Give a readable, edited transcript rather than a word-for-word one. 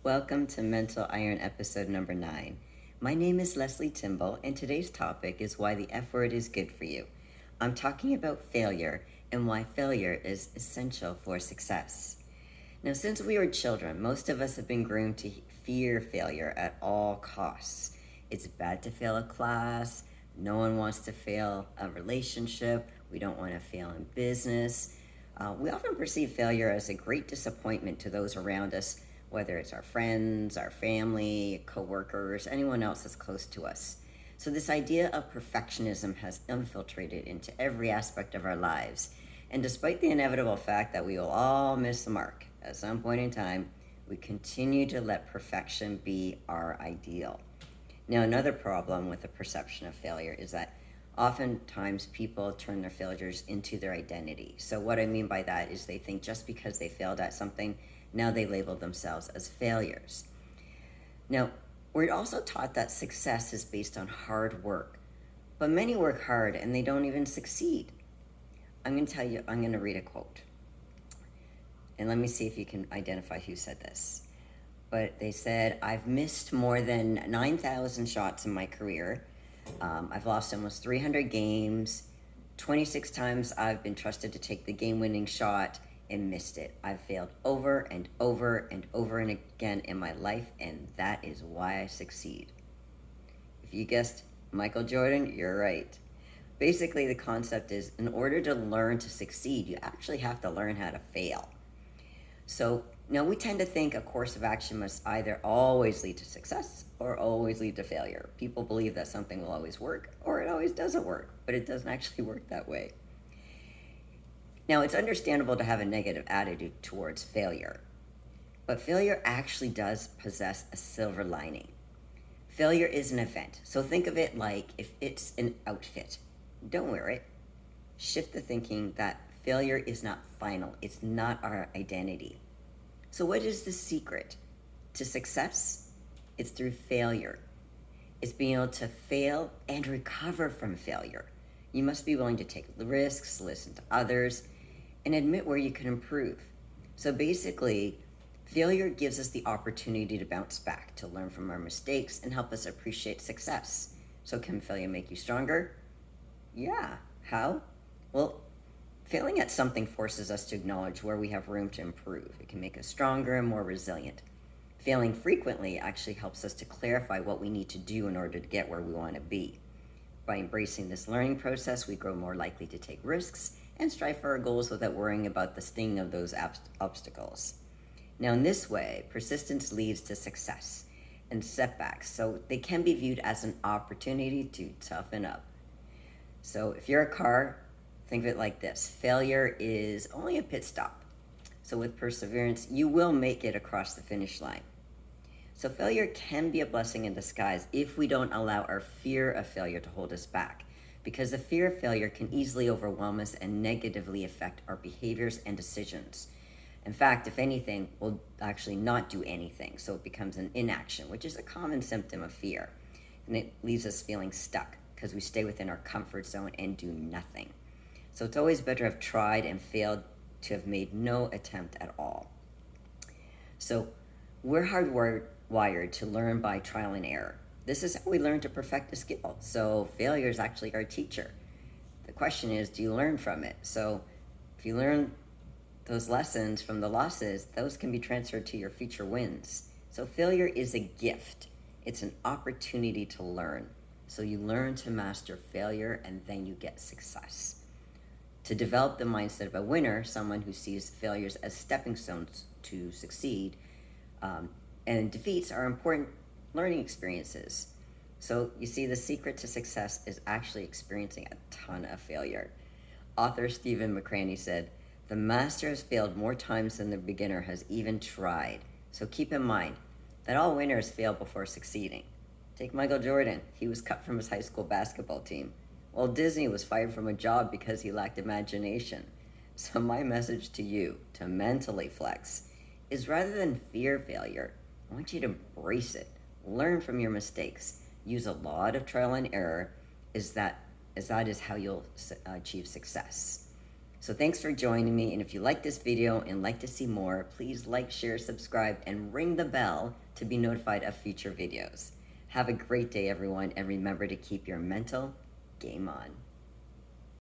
Welcome to Mental Iron episode number 9. My name is Leslie Timble, and today's topic is why the F word is good for you. I'm talking about failure and why failure is essential for success. Now, since we were children, most of us have been groomed to fear failure at all costs. It's bad to fail a class, no one wants to fail a relationship, we don't want to fail in business. We often perceive failure as a great disappointment to those around us, whether it's our friends, our family, coworkers, anyone else that's close to us. So this idea of perfectionism has infiltrated into every aspect of our lives. And despite the inevitable fact that we will all miss the mark at some point in time, we continue to let perfection be our ideal. Now, another problem with the perception of failure is that oftentimes people turn their failures into their identity. So what I mean by that is they think just because they failed at something, now they label themselves as failures. Now, we're also taught that success is based on hard work, but many work hard and they don't even succeed. I'm going to read a quote. And let me see if you can identify who said this. But they said, I've missed more than 9,000 shots in my career. I've lost almost 300 games. 26 times I've been trusted to take the game-winning shot and missed it. I've failed over and over and over and again in my life, and that is why I succeed. If you guessed Michael Jordan, you're right. Basically, the concept is in order to learn to succeed, you actually have to learn how to fail. So now we tend to think a course of action must either always lead to success or always lead to failure. People believe that something will always work or it always doesn't work, but it doesn't actually work that way. Now, it's understandable to have a negative attitude towards failure, but failure actually does possess a silver lining. Failure is an event, so think of it like if it's an outfit. Don't wear it. Shift the thinking that failure is not final. It's not our identity. So what is the secret to success? It's through failure. It's being able to fail and recover from failure. You must be willing to take risks, listen to others, and admit where you can improve. So basically, failure gives us the opportunity to bounce back, to learn from our mistakes, and help us appreciate success. So can failure make you stronger? Yeah. How? Well, failing at something forces us to acknowledge where we have room to improve. It can make us stronger and more resilient. Failing frequently actually helps us to clarify what we need to do in order to get where we want to be. By embracing this learning process, we grow more likely to take risks and strive for our goals without worrying about the sting of those obstacles. Now, in this way, persistence leads to success and setbacks, so they can be viewed as an opportunity to toughen up. So if you're a car, think of it like this. Failure is only a pit stop. So with perseverance, you will make it across the finish line. So failure can be a blessing in disguise if we don't allow our fear of failure to hold us back, because the fear of failure can easily overwhelm us and negatively affect our behaviors and decisions. In fact, if anything, we'll actually not do anything, so it becomes an inaction, which is a common symptom of fear. And it leaves us feeling stuck because we stay within our comfort zone and do nothing. So it's always better to have tried and failed to have made no attempt at all. So we're hardwired to learn by trial and error. This is how we learn to perfect a skill. So failure is actually our teacher. The question is, do you learn from it? So if you learn those lessons from the losses, those can be transferred to your future wins. So failure is a gift. It's an opportunity to learn. So you learn to master failure and then you get success. To develop the mindset of a winner, someone who sees failures as stepping stones to succeed, and defeats are important learning experiences. So you see, the secret to success is actually experiencing a ton of failure. Author Stephen McCraney said, "The master has failed more times than the beginner has even tried." So keep in mind that all winners fail before succeeding. Take Michael Jordan. He was cut from his high school basketball team. Walt Disney was fired from a job because he lacked imagination. So my message to you, to mentally flex, is rather than fear failure, I want you to embrace it. Learn from your mistakes. Use a lot of trial and error, as that is how you'll achieve success. So thanks for joining me, and if you like this video and like to see more, please like, share, subscribe, and ring the bell to be notified of future videos. Have a great day, everyone, and remember to keep your mental game on.